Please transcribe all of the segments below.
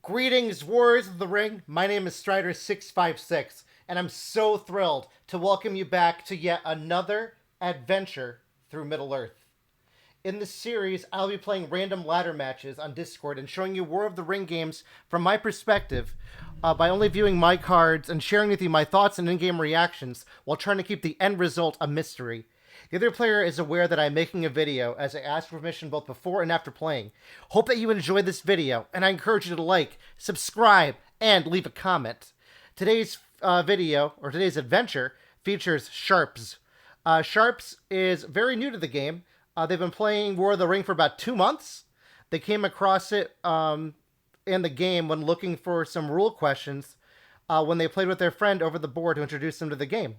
Greetings, Warriors of the Ring. My name is Strider656, and I'm so thrilled to welcome you back to yet another adventure through Middle-earth. In this series, I'll be playing random ladder matches on Discord and showing you War of the Ring games from my perspective by only viewing my cards and sharing with you my thoughts and in-game reactions while trying to keep the end result a mystery. The other player is aware that I'm making a video as I ask for permission both before and after playing. Hope that you enjoyed this video, and I encourage you to like, subscribe, and leave a comment. Today's today's adventure, features Sharps. Sharps is very new to the game. They've been playing War of the Ring for about 2 months. They came across it in the game when looking for some rule questions when they played with their friend over the board who introduced them to the game.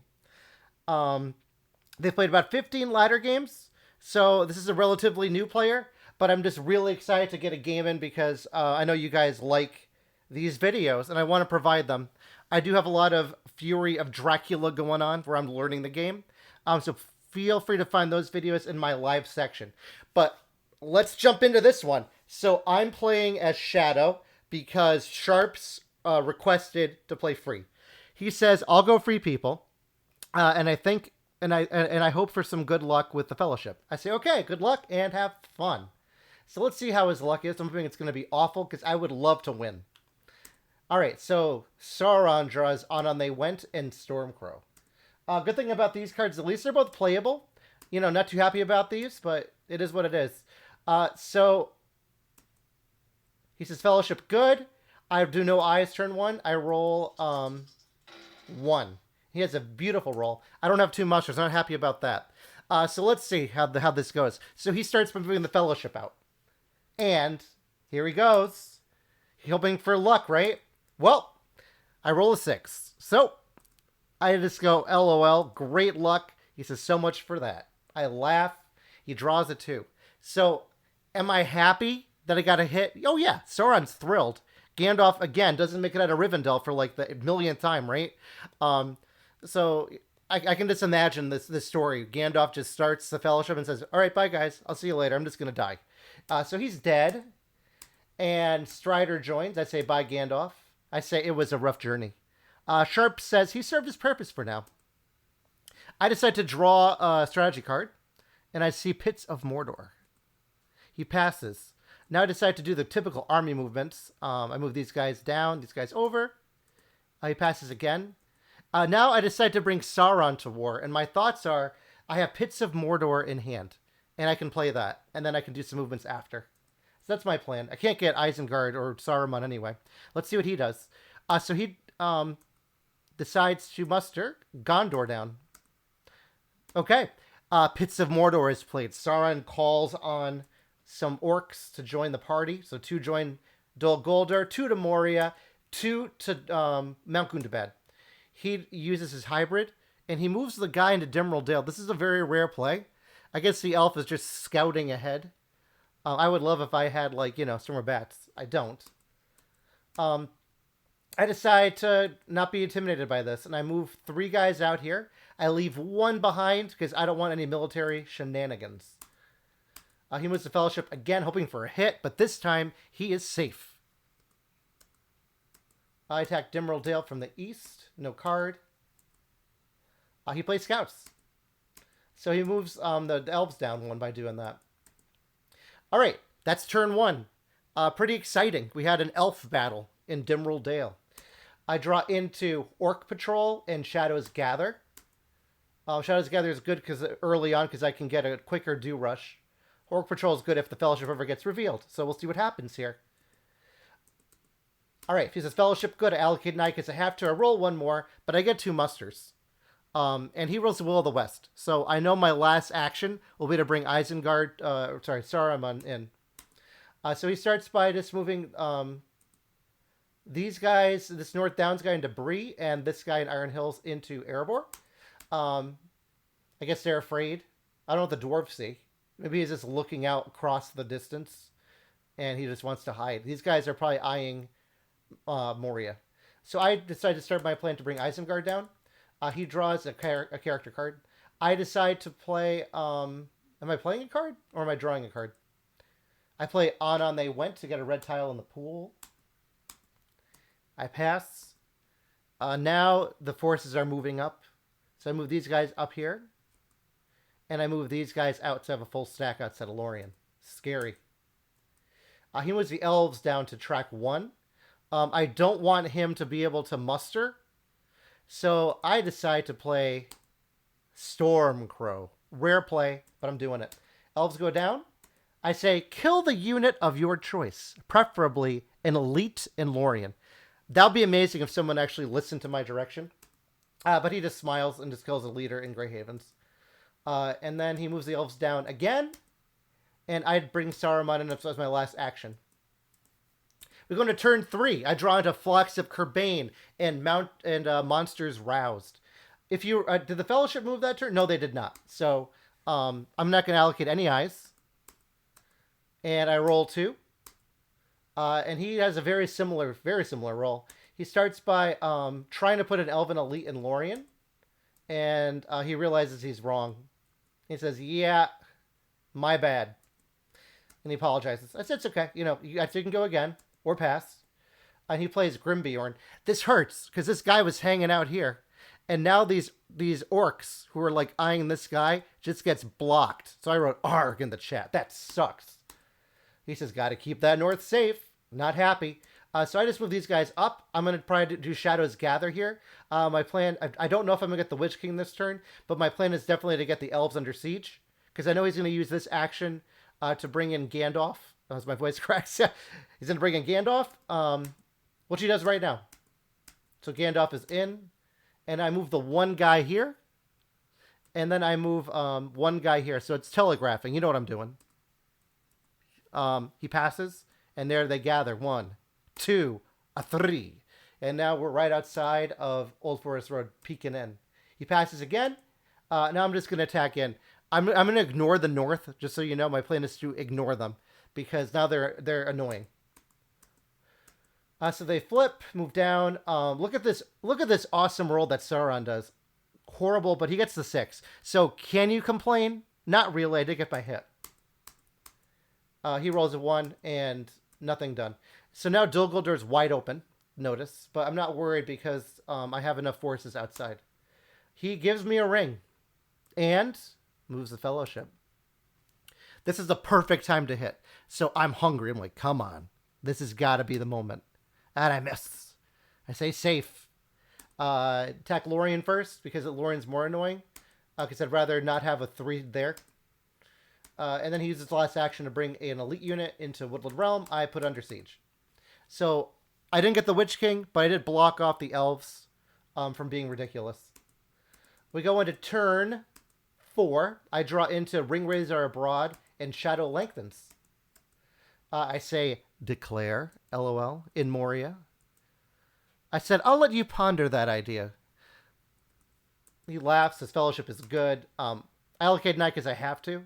They played about 15 ladder games, so this is a relatively new player, but I'm just really excited to get a game in because I know you guys like these videos, and I want to provide them. I do have a lot of Fury of Dracula going on where I'm learning the game, so feel free to find those videos in my live section. But let's jump into this one. So I'm playing as Shadow because Sharps requested to play free. He says, I'll go free, people, and I think... And I hope for some good luck with the Fellowship. I say, okay, good luck and have fun. So let's see how his luck is. I'm hoping it's going to be awful because I would love to win. All right, so Sauron draws On They Went and Stormcrow. Good thing about these cards, at least they're both playable. You know, not too happy about these, but it is what it is. So he says Fellowship good. I do no eyes turn 1. I roll 1. He has a beautiful roll. I don't have 2 monsters. I'm not happy about that. So let's see how this goes. So he starts by moving the Fellowship out. And here he goes. Hoping for luck, right? Well, I roll a 6. So I just go, LOL, great luck. He says, so much for that. I laugh. He draws a 2. So am I happy that I got a hit? Oh, yeah. Sauron's thrilled. Gandalf, again, doesn't make it out of Rivendell for like the millionth time, right? So I can just imagine this story. Gandalf just starts the Fellowship and says, all right, bye, guys. I'll see you later. I'm just going to die. So he's dead. And Strider joins. I say, bye, Gandalf. I say, it was a rough journey. Sharp says, he served his purpose for now. I decide to draw a strategy card. And I see Pits of Mordor. He passes. Now I decide to do the typical army movements. I move these guys down, these guys over. He passes again. Now I decide to bring Sauron to war, and my thoughts are, I have Pits of Mordor in hand, and I can play that, and then I can do some movements after. So that's my plan. I can't get Isengard or Saruman anyway. Let's see what he does. So he decides to muster Gondor down. Okay. Pits of Mordor is played. Sauron calls on some orcs to join the party. So 2 join Dol Guldur, 2 to Moria, 2 to Mount Gundabad. He uses his hybrid, and he moves the guy into Dimril Dale. This is a very rare play. I guess the elf is just scouting ahead. I would love if I had, like, you know, Stormer Bats. I don't. I decide to not be intimidated by this, and I move 3 guys out here. I leave 1 behind because I don't want any military shenanigans. He moves the Fellowship again, hoping for a hit, but this time he is safe. I attack Dimril Dale from the east. No card. He plays scouts. So he moves the elves down 1 by doing that. All right, that's turn 1. Pretty exciting. We had an elf battle in Dimril Dale. I draw into Orc Patrol and Shadows Gather. Shadows Gather is good because early on because I can get a quicker do rush. Orc Patrol is good if the Fellowship ever gets revealed. So we'll see what happens here. All right, if he says Fellowship good, I allocate an eye because I have to. I roll 1 more, but I get 2 musters. And he rolls the Will of the West. So I know my last action will be to bring Saruman in. So he starts by just moving these guys, this North Downs guy into Bree, and this guy in Iron Hills into Erebor. I guess they're afraid. I don't know what the dwarves see. Maybe he's just looking out across the distance, and he just wants to hide. These guys are probably eyeing Moria. So I decide to start my plan to bring Isengard down. He draws a character card. I decide to play... am I playing a card? Or am I drawing a card? I play On They Went to get a red tile in the pool. I pass. Now the forces are moving up. So I move these guys up here. And I move these guys out to have a full stack outside of Lorian. Scary. He moves the elves down to track 1. I don't want him to be able to muster. So I decide to play Stormcrow. Rare play, but I'm doing it. Elves go down. I say, kill the unit of your choice, preferably an elite in Lorian. That would be amazing if someone actually listened to my direction. But he just smiles and just kills a leader in Grey Havens. And then he moves the elves down again. And I'd bring Saruman in as my last action. We go into turn 3. I draw into Flux of Kerbane and Monsters Roused. If you did the Fellowship move that turn? No, they did not. So I'm not going to allocate any eyes. And I roll 2. And he has a very similar roll. He starts by trying to put an Elven Elite in Lorian. And he realizes he's wrong. He says, yeah, my bad. And he apologizes. I said, it's okay. You can go again or pass. And he plays Grimbjorn. This hurts because this guy was hanging out here. And now these orcs who are like eyeing this guy just gets blocked. So I wrote ARG in the chat. That sucks. He says, got to keep that north safe. Not happy. So I just move these guys up. I'm going to probably do Shadows Gather here. My plan, I don't know if I'm going to get the Witch King this turn, but my plan is definitely to get the Elves under siege. Because I know he's going to use this action to bring in Gandalf. As my voice cracks. He's going to bring in Gandalf, which he does right now. So Gandalf is in. And I move the one guy here. And then I move one guy here. So it's telegraphing. You know what I'm doing. He passes. And there they gather. 1, 2, 3. And now we're right outside of Old Forest Road, peeking in. He passes again. Now I'm just going to attack in. I'm going to ignore the north, just so you know. My plan is to ignore them. Because now they're annoying. So they flip, move down. Look at this awesome roll that Sauron does. Horrible, but he gets the 6. So can you complain? Not really. I did get my hit. He rolls a 1 and nothing done. So now Dol Guldur's wide open. Notice, but I'm not worried because I have enough forces outside. He gives me a ring and moves the Fellowship. This is the perfect time to hit. So I'm hungry. I'm like, come on. This has got to be the moment. And I miss. I say safe. Attack Lorian first because Lorian's more annoying. Because I'd rather not have a 3 there. And then he uses the last action to bring an elite unit into Woodland Realm. I put under siege. So I didn't get the Witch King, but I did block off the elves from being ridiculous. We go into turn 4. I draw into Ringrazor Abroad and Shadow Lengthens. I say, declare, LOL, in Moria. I said, I'll let you ponder that idea. He laughs. His Fellowship is good. I allocate night because I have to.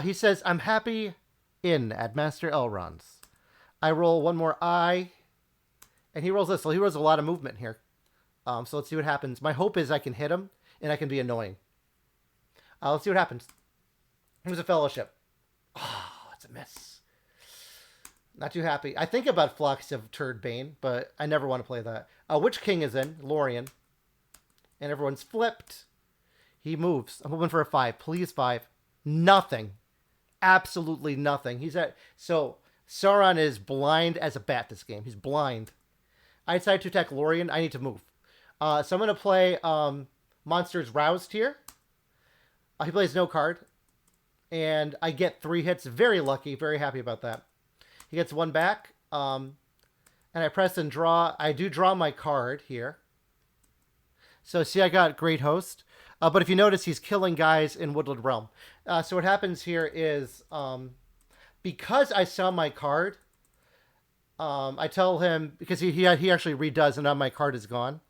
He says, I'm happy in at Master Elrond's. I roll one more eye. And he rolls this. So he rolls a lot of movement here. So let's see what happens. My hope is I can hit him and I can be annoying. Let's see what happens. Here's a Fellowship. Oh, it's a miss. Not too happy. I think about Flux of Turdbane, but I never want to play that. Witch King is in, Lorian. And everyone's flipped. He moves. I'm hoping for a 5. Please 5. Nothing. Absolutely nothing. So Sauron is blind as a bat this game. He's blind. I decide to attack Lorian. I need to move. So I'm going to play Monsters Roused here. He plays no card. And I get 3 hits. Very lucky. Very happy about that. He gets 1 back. And I press and draw. I do draw my card here. So see, I got Great Host. But if you notice, he's killing guys in Woodland Realm. So what happens here is, because I saw my card, I tell him, because he actually redoes and now my card is gone.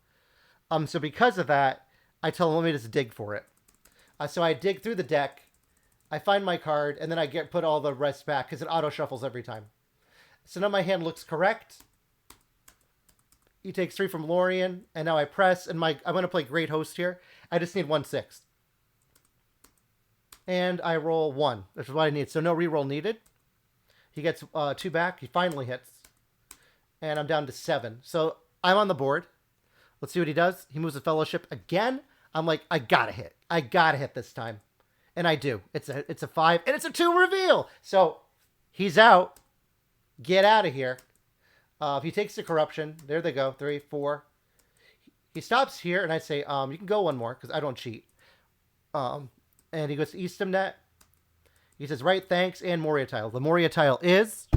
So because of that, I tell him, let me just dig for it. So I dig through the deck, I find my card, and then I put all the rest back, because it auto-shuffles every time. So now my hand looks correct. He takes 3 from Lorian, and now I press, and I'm going to play Great Host here. I just need 1/6. And I roll 1, which is what I need. So no reroll needed. He gets 2 back. He finally hits. And I'm down to 7. So I'm on the board. Let's see what he does. He moves the Fellowship again. I'm like, I gotta hit. I gotta hit this time. And I do. It's a 5, and it's a 2 reveal. So he's out. Get out of here. If he takes the corruption, there they go. 3, 4. He stops here, and I say, you can go one more, because I don't cheat. And he goes to Eastham. He says, right, thanks, and Moria tile. The Moria tile is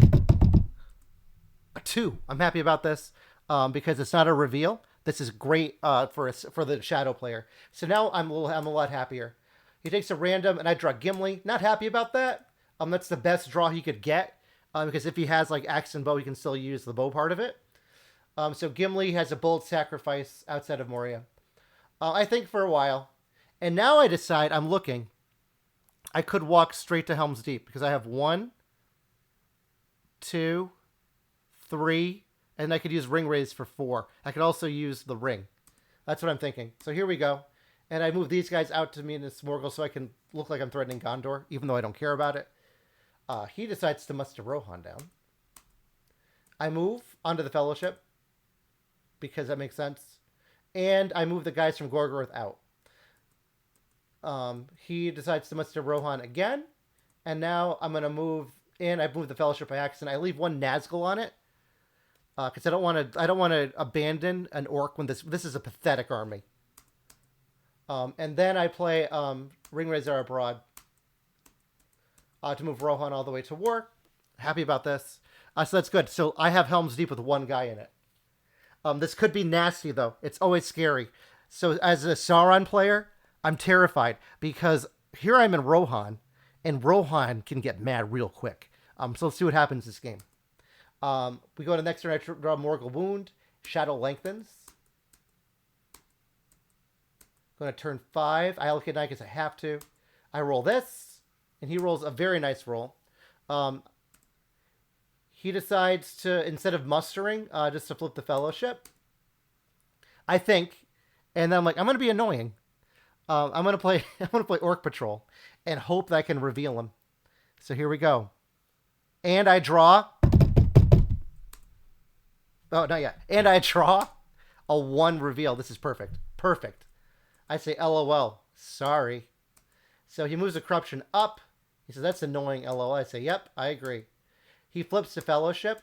a 2. I'm happy about this because it's not a reveal. This is great for the Shadow player. So now I'm a lot happier. He takes a random, and I draw Gimli. Not happy about that. That's the best draw he could get because if he has like axe and bow, he can still use the bow part of it. So Gimli has a bold sacrifice outside of Moria. I think for a while, and now I decide I'm looking. I could walk straight to Helm's Deep because I have 1, 2, 3, and I could use Ring Raise for 4. I could also use the ring. That's what I'm thinking. So here we go. And I move these guys out to me in this Morgul so I can look like I'm threatening Gondor, even though I don't care about it. He decides to muster Rohan down. I move onto the Fellowship because that makes sense. And I move the guys from Gorgoroth out. He decides to muster Rohan again. And now I'm going to move in. I've moved the Fellowship by accident. I leave 1 Nazgul on it. Because I don't want to abandon an orc when this is a pathetic army. And then I play Ringrazor Abroad to move Rohan all the way to war. Happy about this. So that's good. So I have Helm's Deep with 1 guy in it. This could be nasty, though. It's always scary. So as a Sauron player, I'm terrified because here I'm in Rohan, and Rohan can get mad real quick. So let's see what happens this game. We go to the next turn. I draw Morgul Wound. Shadow lengthens. Going to turn 5. I allocate 9 because I have to. I roll this, and he rolls a very nice roll. He decides to, instead of mustering, just to flip the Fellowship. I think, and then I'm like, I'm going to be annoying. I'm going to play Orc Patrol and hope that I can reveal him. So here we go. And I draw. Oh, not yet. And I draw a 1 reveal. This is perfect. Perfect. I say, LOL. Sorry. So he moves the corruption up. He says, that's annoying, LOL. I say, yep, I agree. He flips the Fellowship.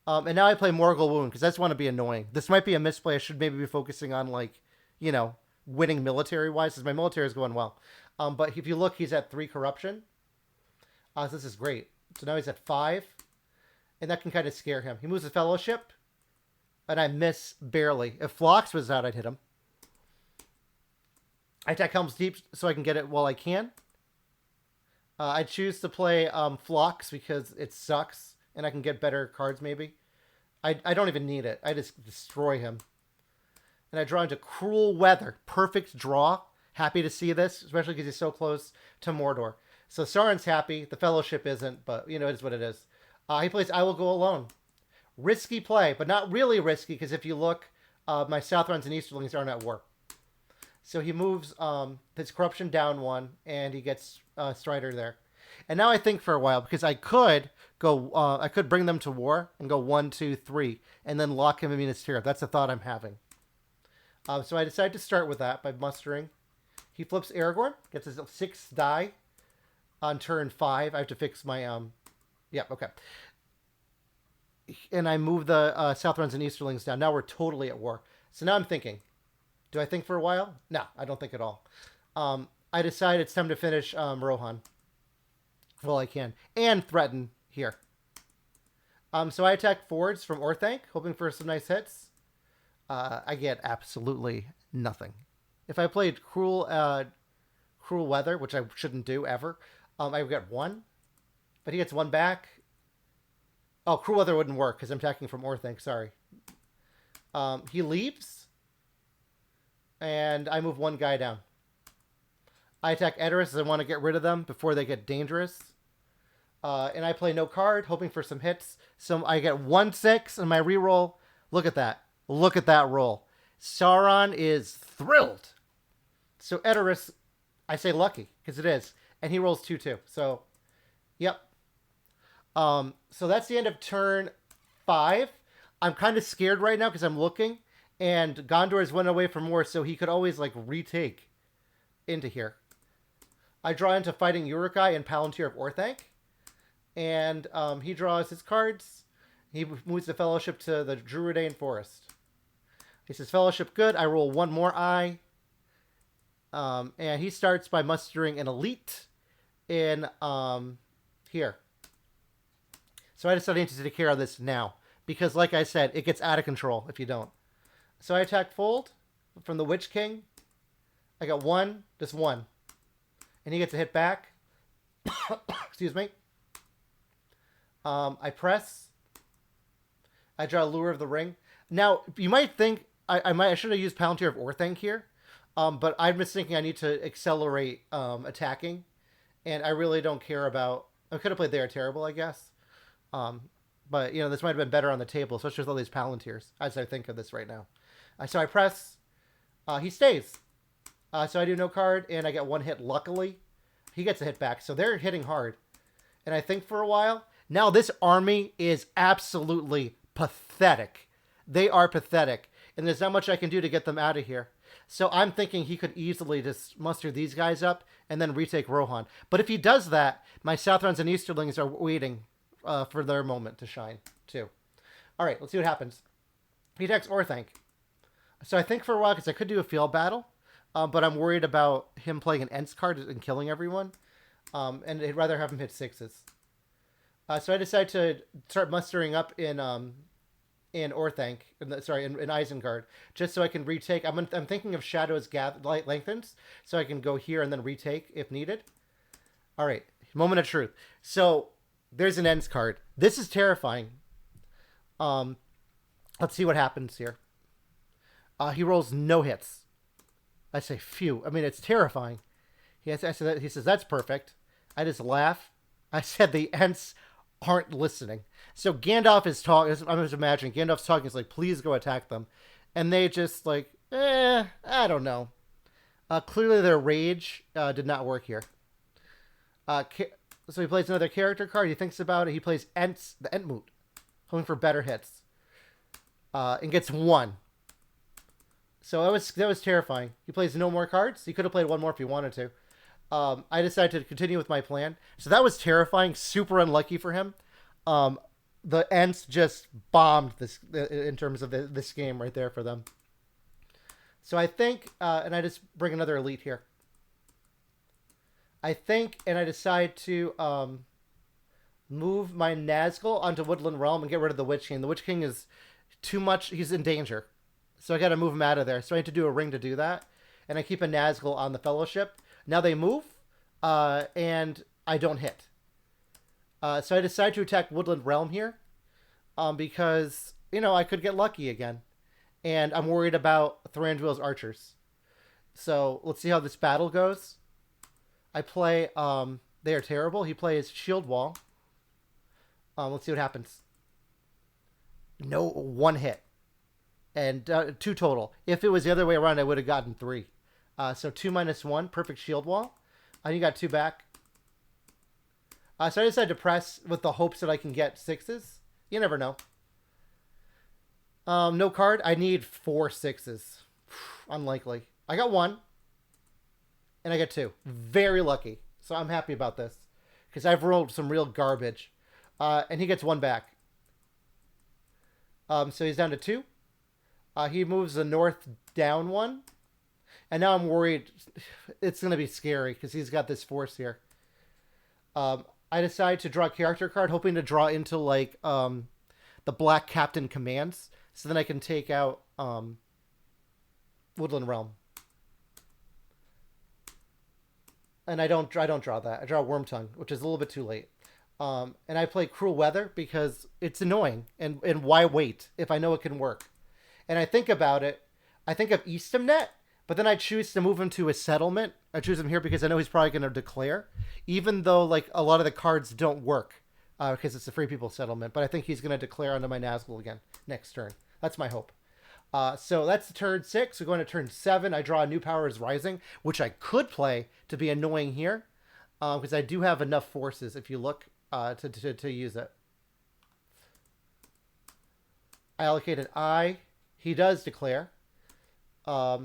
And now I play Morgul Wound because I just want to be annoying. This might be a misplay. I should maybe be focusing on, like, you know, winning military-wise because my military is going well. But if you look, he's at 3 corruption. So this is great. So now he's at 5. And that can kind of scare him. He moves the Fellowship. And I miss barely. If Phlox was out, I'd hit him. I attack Helm's Deep so I can get it while I can. I choose to play Phlox because it sucks. And I can get better cards maybe. I don't even need it. I just destroy him. And I draw into Cruel Weather. Perfect draw. Happy to see this. Especially because he's so close to Mordor. So Sauron's happy. The Fellowship isn't. But, you know, it is what it is. He plays I Will Go Alone. Risky play, but not really risky, because if you look, my Southrons and Easterlings aren't at war. So he moves his corruption down 1, and he gets Strider there. And now I think for a while, because I could go, I could bring them to war and go 1, 2, 3, and then lock him in Minas Tirith. That's a thought I'm having. So I decided to start with that by mustering. He flips Aragorn, gets his 6th die on turn 5. I have to fix my, yeah, okay. And I move the Southrons and Easterlings down. Now we're totally at war. So now I'm thinking, do I think for a while? No, I don't think at all. I decide it's time to finish Rohan. Well, I can. And threaten here. So I attack forwards from Orthanc, hoping for some nice hits. I get absolutely nothing. If I played Cruel Weather, which I shouldn't do ever, I would get 1. But he gets 1 back. Oh, Cruel Weather wouldn't work because I'm attacking from Orthanc. Sorry. He leaves. And I move 1 guy down. I attack Edoras as I want to get rid of them before they get dangerous. And I play no card, hoping for some hits. So I get 1/6 and my reroll. Look at that. Look at that roll. Sauron is thrilled. So Edoras, I say lucky, because it is. And he rolls 2/2. So, yep. So that's the end of turn 5. I'm kind of scared right now because I'm looking, and Gondor has went away for more, so he could always like retake into here. I draw into fighting Uruk-hai and Palantir of Orthanc, and he draws his cards. He moves the Fellowship to the Druidain Forest. He says, Fellowship good. I roll one more eye. And he starts by mustering an elite in here. So I decided to take care of this now. Because like I said, it gets out of control if you don't. So I attack Fold from the Witch King. I got one, just one. And he gets a hit back. Excuse me. I press. I draw Lure of the Ring. Now, you might think I should have used Palantir of Orthanc here. But I'm just thinking I need to accelerate attacking. And I really don't care about... I could have played They Are Terrible, I guess. But, you know, this might have been better on the table, especially with all these Palantirs, as I think of this right now. So I press. He stays. So I do no card, and I get one hit, luckily. He gets a hit back, so they're hitting hard. And I think for a while... Now, this army is absolutely pathetic. They are pathetic. And there's not much I can do to get them out of here. So I'm thinking he could easily just muster these guys up and then retake Rohan. But if he does that, my Southrons and Easterlings are waiting for their moment to shine, too. All right, let's see what happens. He attacks Orthanc. So I think for a while, because I could do a field battle, but I'm worried about him playing an Ents card and killing everyone. And I'd rather have him hit sixes. So I decided to start mustering up in Orthanc, in Isengard, just so I can retake. I'm thinking of Shadows Lengthens, so I can go here and then retake if needed. All right, moment of truth. So there's an Ends card. This is terrifying. Let's see what happens here. He rolls no hits. I say, phew. I mean, it's terrifying. He says, that's perfect. I just laugh. I said the Ents aren't listening. So Gandalf is talking. I'm just imagining Gandalf's talking. It's like, please go attack them. And they just like, I don't know. Clearly their rage did not work here. So he plays another character card. He thinks about it. He plays Ents, the Entmoot, hoping for better hits. And gets one. So that was terrifying. He plays no more cards. He could have played one more if he wanted to. I decided to continue with my plan. So that was terrifying. Super unlucky for him. The Ents just bombed this in terms of this game right there for them. So I think, and I just bring another elite here. I think, and I decide to move my Nazgul onto Woodland Realm and get rid of the Witch King. The Witch King is too much. He's in danger. So I got to move him out of there. So I need to do a ring to do that. And I keep a Nazgul on the Fellowship. Now they move, and I don't hit. So I decide to attack Woodland Realm here, because, you know, I could get lucky again. And I'm worried about Thranduil's archers. So let's see how this battle goes. I play, They Are Terrible. He plays Shield Wall. Let's see what happens. No, one hit. And 2 total. If it was the other way around, I would have gotten 3. So 2 minus 1, perfect shield wall. You got 2 back. So I decided to press with the hopes that I can get 6s. You never know. No card. I need 4 6s. Unlikely. I got 1. And I got 2. Very lucky. So I'm happy about this. Because I've rolled some real garbage. And he gets 1 back. So he's down to 2. He moves the north down 1. And now I'm worried it's going to be scary because he's got this force here. I decide to draw a character card, hoping to draw into, like, the Black Captain commands. So then I can take out Woodland Realm. And I don't draw that. I draw Wormtongue, which is a little bit too late. And I play Cruel Weather because it's annoying. And why wait if I know it can work? And I think about it. I think of Eastamnet, but then I choose to move him to a settlement. I choose him here because I know he's probably going to declare, even though like a lot of the cards don't work because it's a Free People settlement. But I think he's going to declare onto my Nazgul again next turn. That's my hope. So that's turn 6. We're going to turn 7. I draw a New Powers Rising, which I could play to be annoying here because I do have enough forces if you look to use it. I allocate an I. He does declare. I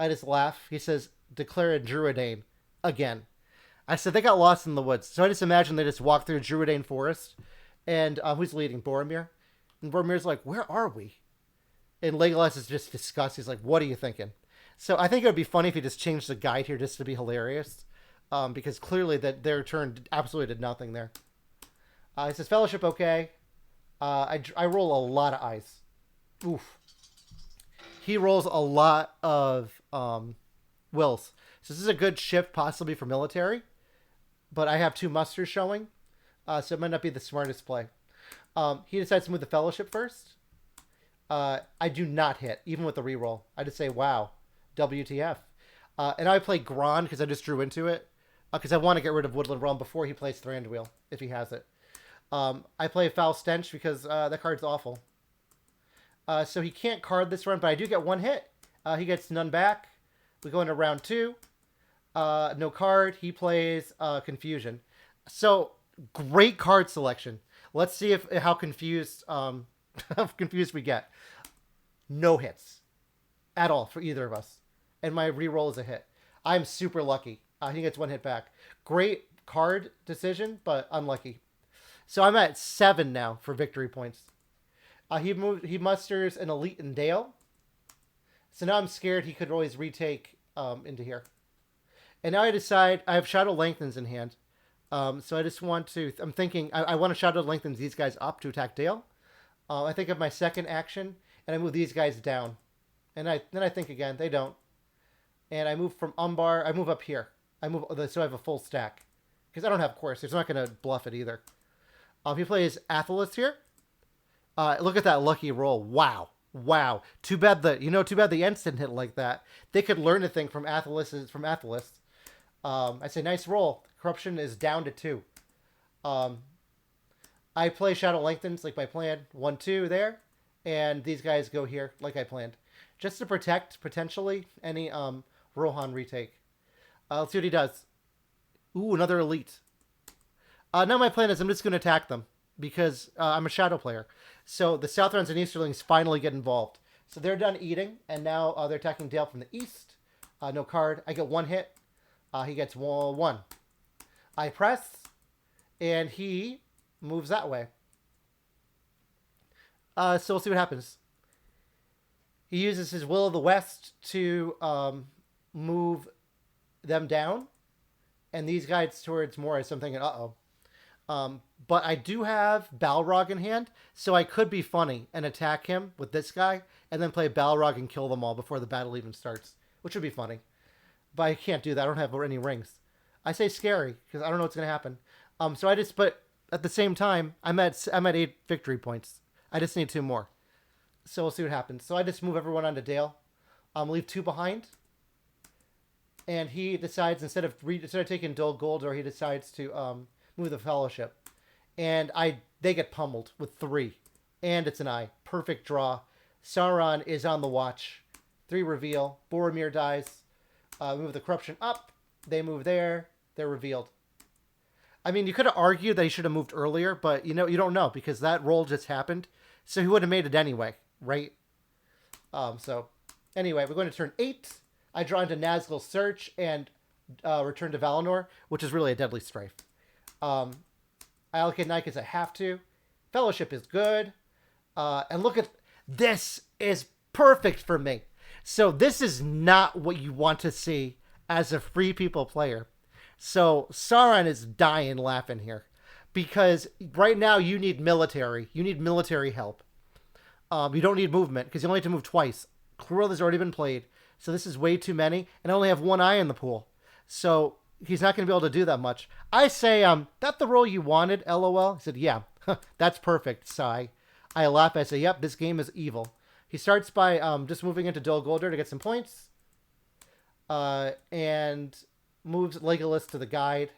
just laugh. He says, declare a Druidane again. I said, they got lost in the woods. So I just imagine they just walk through Druidane Forest. And who's leading? Boromir? And Boromir's like, where are we? And Legolas is just disgusted. He's like, what are you thinking? So I think it would be funny if he just changed the guide here just to be hilarious. Because clearly that their turn absolutely did nothing there. He says, Fellowship, okay. I roll a lot of eyes. Oof. He rolls a lot of wills. So this is a good shift possibly for military. But I have 2 musters showing. So it might not be the smartest play. He decides to move the Fellowship first. I do not hit, even with the reroll. I just say, wow, WTF. And I play Gron because I just drew into it. Because I want to get rid of Woodland Realm before he plays Thranduil, if he has it. I play Foul Stench because that card's awful. So he can't card this run, but I do get 1 hit. He gets none back. We go into round 2. No card. He plays Confusion. So great card selection. Let's see how confused we get. No hits at all for either of us, and my reroll is a hit. I'm super lucky. He gets 1 hit back. Great card decision, but unlucky. So I'm at 7 now for victory points. He musters an Elite and Dale. So now I'm scared he could always retake into here. And now I decide I have Shadow Lengthens in hand. So I just want to. I'm thinking I want to Shadow Lengthens these guys up to attack Dale. I think of my second action, and I move these guys down. And then I think again, they don't. And I move from Umbar. I move up here. So I have a full stack because I don't have Course. It's not going to bluff it either. He plays Athelas here. Look at that lucky roll. Wow. Too bad the Ents didn't hit like that. They could learn a thing from Athelas. I say nice roll. Corruption is down to 2. I play Shadow Lengthens like my plan. 1, 2 there. And these guys go here like I planned. Just to protect, potentially, any Rohan retake. Let's see what he does. Ooh, another Elite. Now my plan is I'm just going to attack them. Because I'm a Shadow player. So the Southrons and Easterlings finally get involved. So they're done eating. And now they're attacking Dale from the east. No card. I get 1 hit. He gets 1. I press. And he moves that way. So we'll see what happens. He uses his Will of the West to move them down. And these guys towards Morris. So I'm thinking, uh-oh. But I do have Balrog in hand, so I could be funny and attack him with this guy, and then play Balrog and kill them all before the battle even starts, which would be funny. But I can't do that. I don't have any rings. I say scary because I don't know what's gonna happen. But at the same time, I'm at 8 victory points. I just need 2 more. So we'll see what happens. So I just move everyone onto Dale. Leave 2 behind. And he decides instead of taking Dol Guldur, he decides to move the Fellowship. And they get pummeled with 3. And it's an eye. Perfect draw. Sauron is on the watch. 3 reveal. Boromir dies. Move the Corruption up. They move there. They're revealed. I mean, you could have argued that he should have moved earlier, but you don't know because that roll just happened. So he would have made it anyway, right? So anyway, we're going to turn 8. I draw into Nazgul's Search and return to Valinor, which is really a Deadly Strife. I allocate Nike as I have to. Fellowship is good. And look at this is perfect for me. So this is not what you want to see as a Free People player. So Sauron is dying laughing here. Because right now you need military. You need military help. You don't need movement because you only have to move twice. Cruel has already been played. So this is way too many. And I only have 1 eye in the pool. So he's not going to be able to do that much. I say, that the role you wanted, LOL? He said, yeah, that's perfect, sigh. I laugh. I say, yep, this game is evil. He starts by just moving into Dol Guldur to get some points. And moves Legolas to the guide.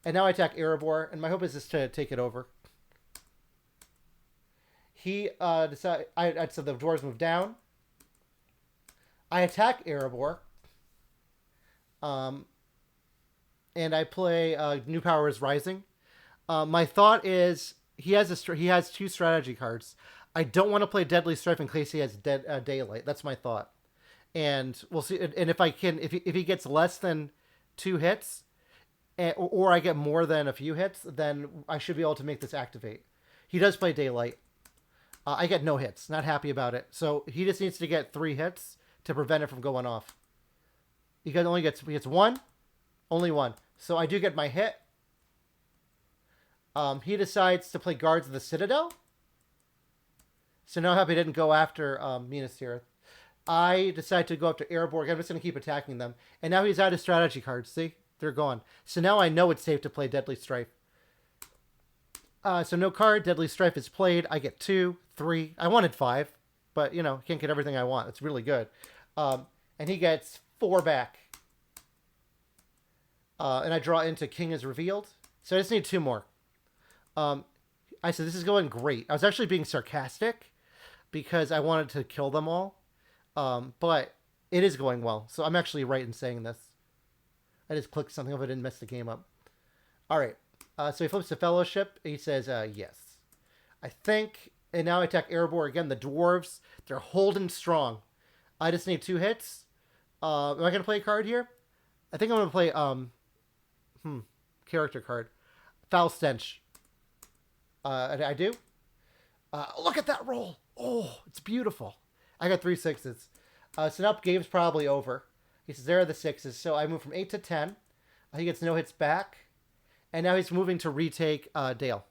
And now I attack Erebor, and my hope is just to take it over. He decides... So the dwarves move down. I attack Erebor. And I play New Power is Rising. My thought is he has 2 strategy cards. I don't want to play Deadly Strife in case he has Daylight. That's my thought. And we'll see. And if I can, if he gets less than 2 hits, or I get more than a few hits, then I should be able to make this activate. He does play Daylight. I get no hits. Not happy about it. So he just needs to get 3 hits to prevent it from going off. He gets 1, only 1. So I do get my hit. He decides to play Guards of the Citadel. So now happy didn't go after Minas Tirith. I decide to go after Erebor. I'm just going to keep attacking them. And now he's out of strategy cards. See? They're gone. So now I know it's safe to play Deadly Strife. So no card. Deadly Strife is played. I get 2, 3. I wanted 5. But, you know, can't get everything I want. It's really good. And he gets 4 back. And I draw into King is Revealed. So I just need 2 more. I said, this is going great. I was actually being sarcastic because I wanted to kill them all. But it is going well. So I'm actually right in saying this. I just clicked something if I didn't mess the game up. All right. So he flips to Fellowship. He says, yes. I think, and now I attack Erebor again. The dwarves, they're holding strong. I just need 2 hits. Am I going to play a card here? I think I'm going to play, character card. Foul Stench. I do. Look at that roll. Oh, it's beautiful. I got 3 6s. So now game's probably over. He says, there are the 6s. So I move from 8 to 10. He gets no hits back. And now he's moving to retake Dale.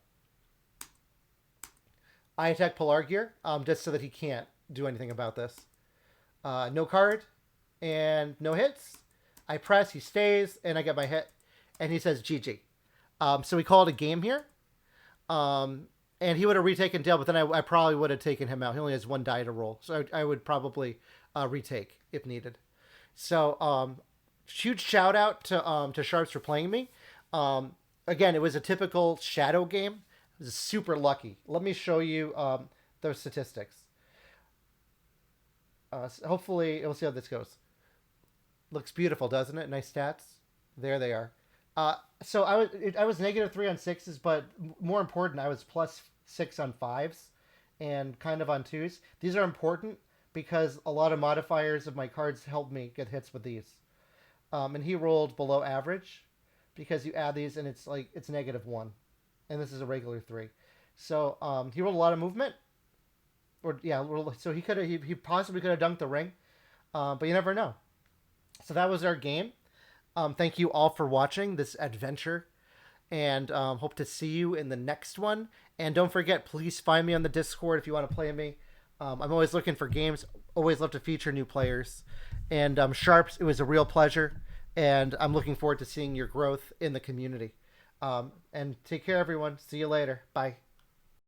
I attack Pelargir, just so that he can't do anything about this. No card. And no hits. I press, he stays, and I get my hit. And he says GG. So we call it a game here. And he would have retaken Dale, but then I probably would have taken him out. He only has 1 die to roll. So I would probably retake if needed. So huge shout out to Sharps for playing me. Again, it was a typical shadow game. I was super lucky. Let me show you those statistics. Hopefully, we'll see how this goes. Looks beautiful, doesn't it? Nice stats. There they are. So I was -3 on 6s, but more important, I was +6 on 5s and kind of on 2s. These are important because a lot of modifiers of my cards help me get hits with these. And he rolled below average because you add these and it's -1. And this is a regular 3. So he rolled a lot of movement. Or yeah, so he possibly could have dunked the ring. But you never know. So that was our game. Thank you all for watching this adventure. And hope to see you in the next one. And don't forget, please find me on the Discord if you want to play me. I'm always looking for games. Always love to feature new players. And Sharps, it was a real pleasure. And I'm looking forward to seeing your growth in the community. And take care, everyone. See you later. Bye.